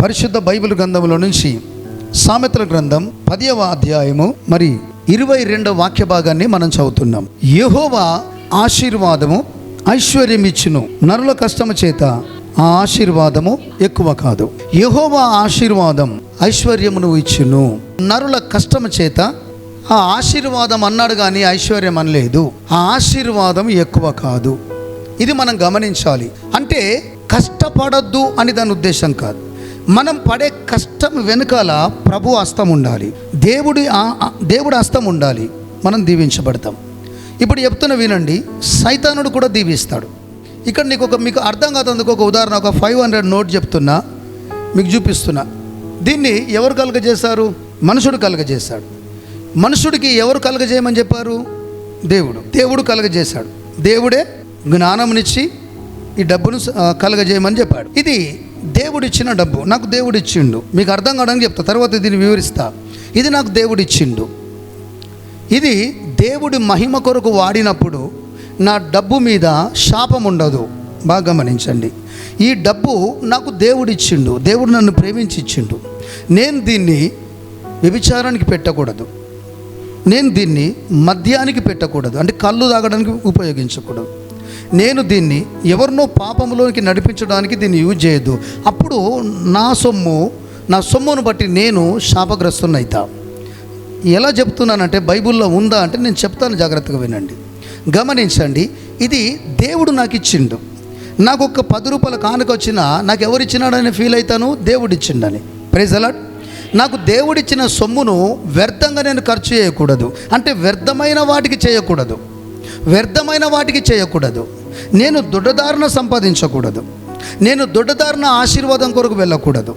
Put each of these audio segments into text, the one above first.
పరిశుద్ధ బైబిల్ గ్రంథంలో నుంచి సామెతల గ్రంథం 10వ అధ్యాయము మరి 22వ వాక్య భాగాన్ని మనం చదువుతున్నాం. యెహోవా ఆశీర్వాదము ఐశ్వర్యం ఇచ్చును, నరుల కష్టము చేత ఆ ఆశీర్వాదము ఎక్కువ కాదు. యెహోవా ఆశీర్వాదం ఐశ్వర్యమును ఇచ్చును, నరుల కష్టము చేత ఆ ఆశీర్వాదం అన్నాడు కానీ ఐశ్వర్యం అనలేదు. ఆ ఆశీర్వాదం ఎక్కువ కాదు. ఇది మనం గమనించాలి. అంటే కష్టపడద్దు అని దాని ఉద్దేశం కాదు. మనం పడే కష్టం వెనుకాల ప్రభు హస్తం ఉండాలి, దేవుడి హస్తం ఉండాలి, మనం దీవించబడతాం. ఇప్పుడు చెప్తున్న వినండి, సైతానుడు కూడా దీవిస్తాడు. ఇక్కడ మీకు అర్థం కాదందుకు ఒక ఉదాహరణ, ఒక 500 నోట్ చెప్తున్నా, మీకు చూపిస్తున్నా. దీన్ని ఎవరు కలుగజేశారు? మనుషుడు కలుగజేశాడు. మనుషుడికి ఎవరు కలుగజేయమని చెప్పారు? దేవుడు కలుగజేశాడు. దేవుడే జ్ఞానంనిచ్చి ఈ డబ్బును కలుగజేయమని చెప్పాడు. ఇది దేవుడిచ్చిన డబ్బు, నాకు దేవుడిచ్చిండు. మీకు అర్థం కావడానికి చెప్తా, తర్వాత దీన్ని వివరిస్తా. ఇది నాకు దేవుడిచ్చిండు. ఇది దేవుడి మహిమ కొరకు వాడినప్పుడు నా డబ్బు మీద శాపం ఉండదు. బాగా గమనించండి. ఈ డబ్బు నాకు దేవుడిచ్చిండు, దేవుడు నన్ను ప్రేమించి ఇచ్చిండు. నేను దీన్ని వ్యభిచారానికి పెట్టకూడదు, నేను దీన్ని మద్యానికి పెట్టకూడదు, అంటే కళ్ళు తాగడానికి ఉపయోగించకూడదు. నేను దీన్ని ఎవరినో పాపంలోనికి నడిపించడానికి దీన్ని యూజ్ చేయొద్దు. అప్పుడు నా సొమ్మును బట్టి నేను శాపగ్రస్తున్నైతా. ఎలా చెప్తున్నానంటే బైబిల్లో ఉందా అంటే నేను చెప్తాను, జాగ్రత్తగా వినండి, గమనించండి. ఇది దేవుడు నాకు ఇచ్చిండు. నాకు ఒక 10 రూపాయల కానుక వచ్చినా నాకు ఎవరు ఇచ్చినాడని ఫీల్ అవుతాను, దేవుడు ఇచ్చిండని. Praise allot. నాకు దేవుడిచ్చిన సొమ్మును వ్యర్థంగా నేను ఖర్చు చేయకూడదు, అంటే వ్యర్థమైన వాటికి చేయకూడదు. నేను దొడ్డదారిన సంపాదించకూడదు, నేను దొడ్డదారిన ఆశీర్వాదం కొరకు వెళ్ళకూడదు.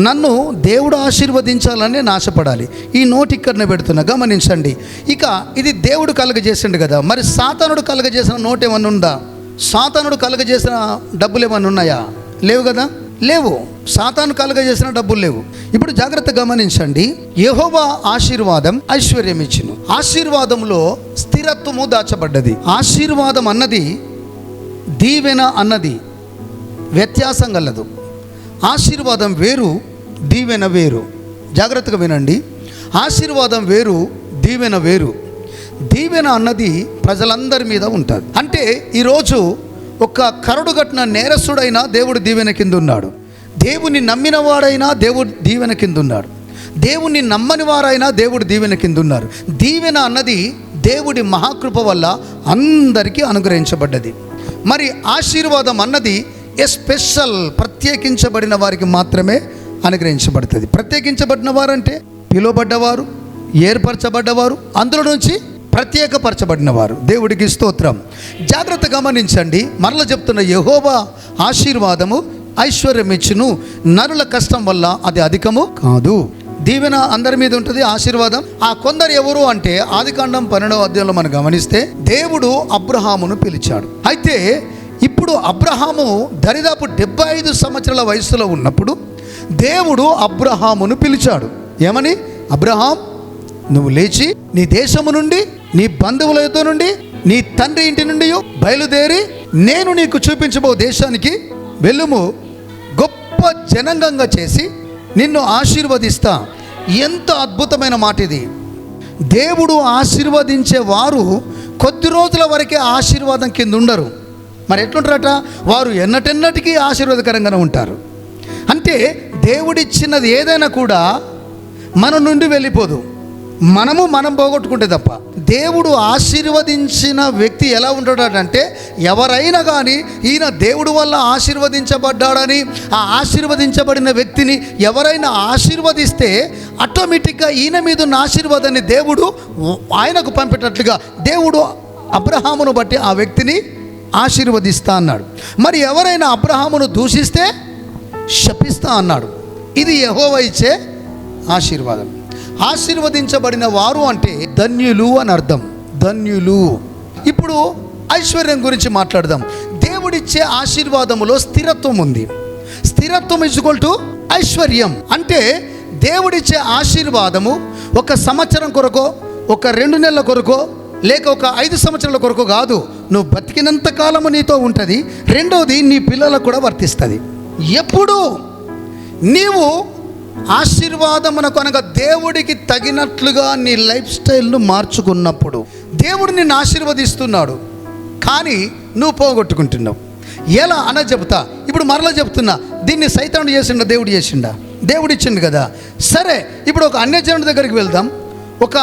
నన్ను దేవుడు ఆశీర్వదించాలని నేను ఆశపడాలి. ఈ నోట్ ఇక్కడనే పెడుతున్నా, గమనించండి. ఇక ఇది దేవుడు కలుగజేసిండు కదా, మరి సాతానుడు కలుగజేసిన నోట్ ఏమన్నా ఉందా? సాతానుడు కలుగజేసిన డబ్బులు ఏమన్నా ఉన్నాయా? లేవు కదా, లేవు. సాతాను కలుగజేసిన డబ్బులు లేవు. ఇప్పుడు జాగ్రత్త గమనించండి. యెహోవా ఆశీర్వాదం ఐశ్వర్యం ఇచ్చును. ఆశీర్వాదంలో స్థిరత్వము దాచబడ్డది. ఆశీర్వాదం అన్నది దీవెన అన్నది వ్యత్యాసం గలదు. ఆశీర్వాదం వేరు, దీవెన వేరు. జాగ్రత్తగా వినండి. ఆశీర్వాదం వేరు, దీవెన వేరు. దీవెన అన్నది ప్రజలందరి మీద ఉంటుంది. అంటే ఈరోజు ఒక కరడుగట్టిన నేరస్తుడైనా దేవుడు దీవెన కింద ఉన్నాడు, దేవుని నమ్మిన వాడైనా దేవుడు దీవెన కింద ఉన్నాడు, దేవుని నమ్మని వారైనా దేవుడు దీవెన కింద ఉన్నారు. దీవెన అన్నది దేవుడి మహాకృప వల్ల అందరికీ అనుగ్రహించబడ్డది. మరి ఆశీర్వాదం అన్నది స్పెషల్, ప్రత్యేకించబడిన వారికి మాత్రమే అనుగ్రహించబడుతుంది. ప్రత్యేకించబడిన వారంటే పిలువబడ్డవారు, ఏర్పరచబడ్డవారు, అందులో నుంచి ప్రత్యేకపరచబడిన వారు. దేవుడికి స్తోత్రం. జాగ్రత్త గమనించండి. మరలా చెప్తున్న, యెహోవా ఆశీర్వాదము ఐశ్వర్యం ఇచ్చును, నరుల కష్టం వల్ల అది అధికము కాదు. దీవెన అందరి మీద ఉంటుంది, ఆశీర్వాదం. ఆ కొందరు ఎవరు అంటే ఆదికాండం 12వ అధ్యాయంలో మనం గమనిస్తే దేవుడు అబ్రహామును పిలిచాడు. అయితే ఇప్పుడు అబ్రహాము దరిదాపు 75 సంవత్సరాల వయసులో ఉన్నప్పుడు దేవుడు అబ్రహామును పిలిచాడు. ఏమని? అబ్రహాం, నువ్వు లేచి నీ దేశము నుండి, నీ బంధువులతో నుండి, నీ తండ్రి ఇంటి నుండి బయలుదేరి నేను నీకు చూపించబో దేశానికి వెళ్ళుము, గొప్ప జనాంగంగా చేసి నిన్ను ఆశీర్వదిస్తా. ఎంత అద్భుతమైన మాట ఇది. దేవుడు ఆశీర్వదించే వారు కొద్ది రోజుల వరకే ఆశీర్వాదం కింద ఉండరు. మరి ఎట్లుంటారట? వారు ఎన్నటెన్నటికీ ఆశీర్వాదకరంగానే ఉంటారు. అంటే దేవుడిచ్చినది ఏదైనా కూడా మన నుండి వెళ్ళిపోదు, మనం పోగొట్టుకుంటే తప్ప. దేవుడు ఆశీర్వదించిన వ్యక్తి ఎలా ఉంటాడంటే, ఎవరైనా కానీ ఈయన దేవుడు వల్ల ఆశీర్వదించబడ్డాడని, ఆ ఆశీర్వదించబడిన వ్యక్తిని ఎవరైనా ఆశీర్వదిస్తే ఆటోమేటిక్గా ఈయన మీద ఉన్న ఆశీర్వాదాన్ని దేవుడు ఆయనకు పంపేటట్లుగా దేవుడు అబ్రహామును బట్టి ఆ వ్యక్తిని ఆశీర్వదిస్తా అన్నాడు. మరి ఎవరైనా అబ్రహామును దూషిస్తే శపిస్తా అన్నాడు. ఇది యెహోవా ఇచ్చే ఆశీర్వాదం. ఆశీర్వదించబడిన వారు అంటే ధన్యులు అని అర్థం, ధన్యులు. ఇప్పుడు ఐశ్వర్యం గురించి మాట్లాడదాం. దేవుడిచ్చే ఆశీర్వాదములో స్థిరత్వం ఉంది. స్థిరత్వం = ఐశ్వర్యం. అంటే దేవుడిచ్చే ఆశీర్వాదము ఒక సంవత్సరం కొరకో, ఒక 2 నెలల కొరకో, లేక ఒక 5 సంవత్సరాల కొరకు కాదు. నువ్వు బతికినంత కాలము నీతో ఉంటుంది. రెండోది నీ పిల్లలకు కూడా వర్తిస్తుంది. ఎప్పుడు నీవు ఆశీర్వాదమునకు అనగా దేవుడికి తగినట్లుగా నీ లైఫ్ స్టైల్ను మార్చుకున్నప్పుడు దేవుడు నిన్ను ఆశీర్వదిస్తున్నాడు, కానీ నువ్వు పోగొట్టుకుంటున్నావు. ఎలా అన్న చెప్తా. ఇప్పుడు మరలా చెప్తున్నా, దీన్ని సైతానుడు చేసిండా దేవుడు చేసిండా? దేవుడు ఇచ్చిండు కదా. సరే, ఇప్పుడు ఒక అన్యజనుడి దగ్గరికి వెళ్దాం, ఒక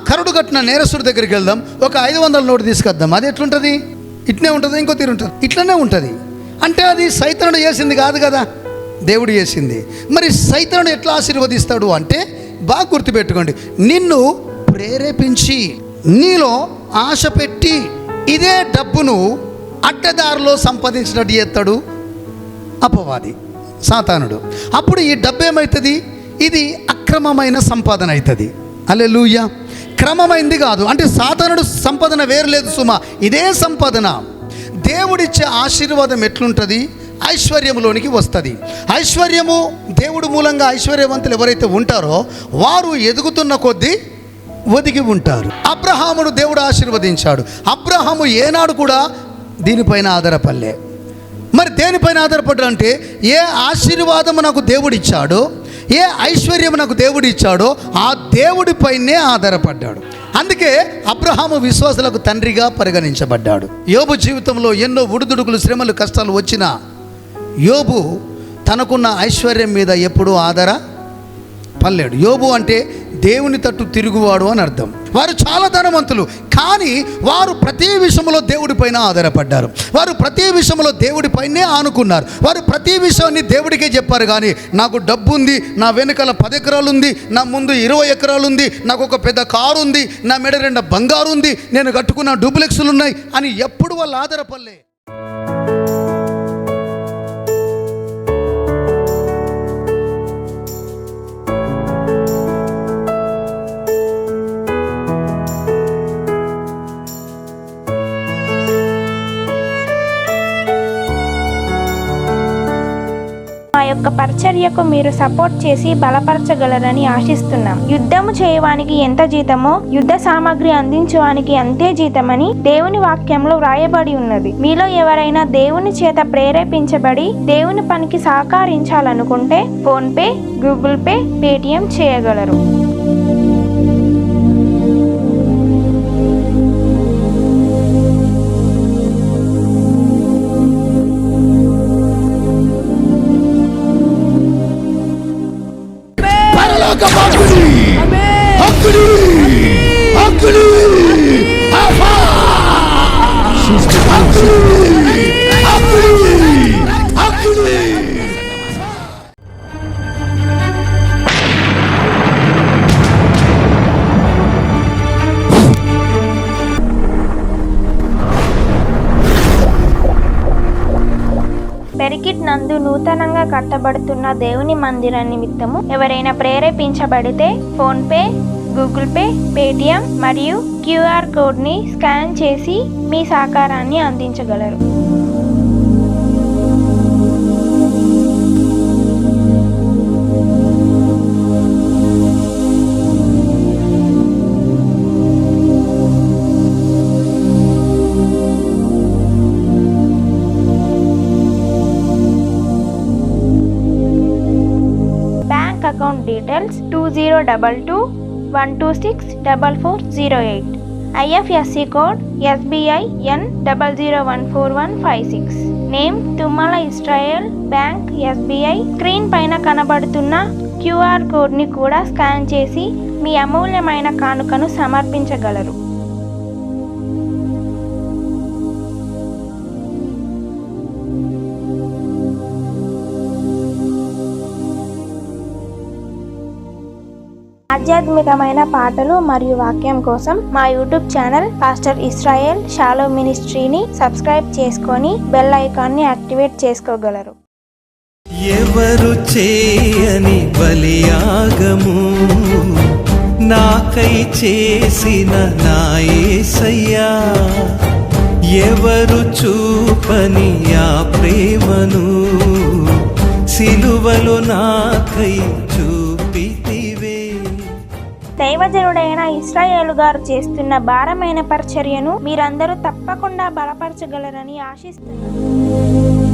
కరుడు కట్టిన నేరస్తుడి దగ్గరికి వెళ్దాం, ఒక 500 నోటు తీసుకొద్దాం. అది ఎట్లుంటుంది? ఇట్నే ఉంటుంది, ఇంకో తీరు ఉంటుంది, ఇట్లనే ఉంటుంది. అంటే అది సైతానుడు చేసింది కాదు కదా, దేవుడు చేసింది. మరి సైతానుడు ఎట్లా ఆశీర్వదిస్తాడు అంటే, బాగా గుర్తుపెట్టుకోండి, నిన్ను ప్రేరేపించి నీలో ఆశ పెట్టి ఇదే డబ్బును అడ్డదారిలో సంపాదించినట్టు చేస్తాడు అపవాది, సాతానుడు. అప్పుడు ఈ డబ్బు ఏమవుతుంది? ఇది అక్రమమైన సంపాదన అవుతుంది. హల్లెలూయా. క్రమమైంది కాదు. అంటే సాతానుడు సంపాదన వేరు లేదు సుమా, ఇదే సంపాదన. దేవుడిచ్చే ఆశీర్వాదం ఎట్లుంటుంది? ఐశ్వర్యములోనికి వస్తుంది. ఐశ్వర్యము దేవుడు మూలంగా ఐశ్వర్యవంతులు ఎవరైతే ఉంటారో వారు ఎదుగుతున్న కొద్దీ ఒదిగి ఉంటారు. అబ్రహామును దేవుడు ఆశీర్వదించాడు. అబ్రహాము ఏనాడు కూడా దీనిపైన ఆధారపడలే. మరి దేనిపైన ఆధారపడ్డాడంటే, ఏ ఆశీర్వాదము నాకు దేవుడు ఇచ్చాడో, ఏ ఐశ్వర్యం నాకు దేవుడు ఇచ్చాడో ఆ దేవుడిపైనే ఆధారపడ్డాడు. అందుకే అబ్రహాము విశ్వాసులకు తండ్రిగా పరిగణించబడ్డాడు. యోబు జీవితంలో ఎన్నో ఉడుదుడుకులు, శ్రమలు, కష్టాలు వచ్చినా యోబు తనకున్న ఐశ్వర్యం మీద ఎప్పుడూ ఆధారపడలేడు. యోబు అంటే దేవుని తట్టు తిరుగువాడు అని అర్థం. వారు చాలా ధనవంతులు, కానీ వారు ప్రతి విషయంలో దేవుడిపైన ఆధారపడ్డారు. వారు ప్రతి విషయంలో దేవుడిపైనే ఆనుకున్నారు. వారు ప్రతి విషయాన్ని దేవుడికే చెప్పారు. కానీ నాకు డబ్బు ఉంది, నా వెనకాల 10 ఎకరాలు ఉంది, నా ముందు 20 ఎకరాలు ఉంది, నాకు ఒక పెద్ద కారు ఉంది, నా మెడ 2 బంగారు ఉంది, నేను కట్టుకున్న డూప్లెక్స్లు ఉన్నాయి అని ఎప్పుడు వాళ్ళు ఆధారపడలే. మా యొక్క పరిచర్యకు మీరు సపోర్ట్ చేసి బలపరచగలరని ఆశిస్తున్నాం. యుద్ధము చేయవానికి ఎంత జీతమో యుద్ధ సామాగ్రి అందించడానికి అంతే జీతమని దేవుని వాక్యంలో వ్రాయబడి ఉన్నది. మీలో ఎవరైనా దేవుని చేత ప్రేరేపించబడి దేవుని పనికి సహకరించాలనుకుంటే PhonePe, Google Pay, Paytm చేయగలరు. పెరికిట్ నందు నూతనంగా కట్టబడుతున్న దేవుని మందిర నిమిత్తము ఎవరైనా ప్రేరేపించబడితే PhonePe, Google Pay, Paytm మరియు క్యూఆర్ కోడ్ని స్కాన్ చేసి మీ సహకారాన్ని అందించగలరు. Account details 2022126448. IFSC code SBI N 0014156. Name Tumala Israel Bank SBI. Screen పైన కనబడుతున్న QR కోడ్ని కూడా స్కాన్ చేసి మీ అమూల్యమైన కానుకను సమర్పించగలరు. ఆధ్యాత్మికమైన పాటలు మరియు వాక్యం కోసం మా YouTube channel pastor Israel Shalom మినిస్ట్రీని సబ్స్క్రైబ్ చేసుకొని బెల్ ఐకాన్ని యాక్టివేట్ చేసుకోగలరు. ఎవరు చేయని బలియాగము నాకై చేసిన నా యేసయ్యా, ఎవరు చూపని ఆ ప్రేమను సిలువలో నాకై చూపితివే. దైవజనుడైన ఇశ్రాయేలు గారు చేస్తున్న భారమైన పరిచర్యను మీరందరూ తప్పకుండా బలపరచగలరని ఆశిస్తున్నాను.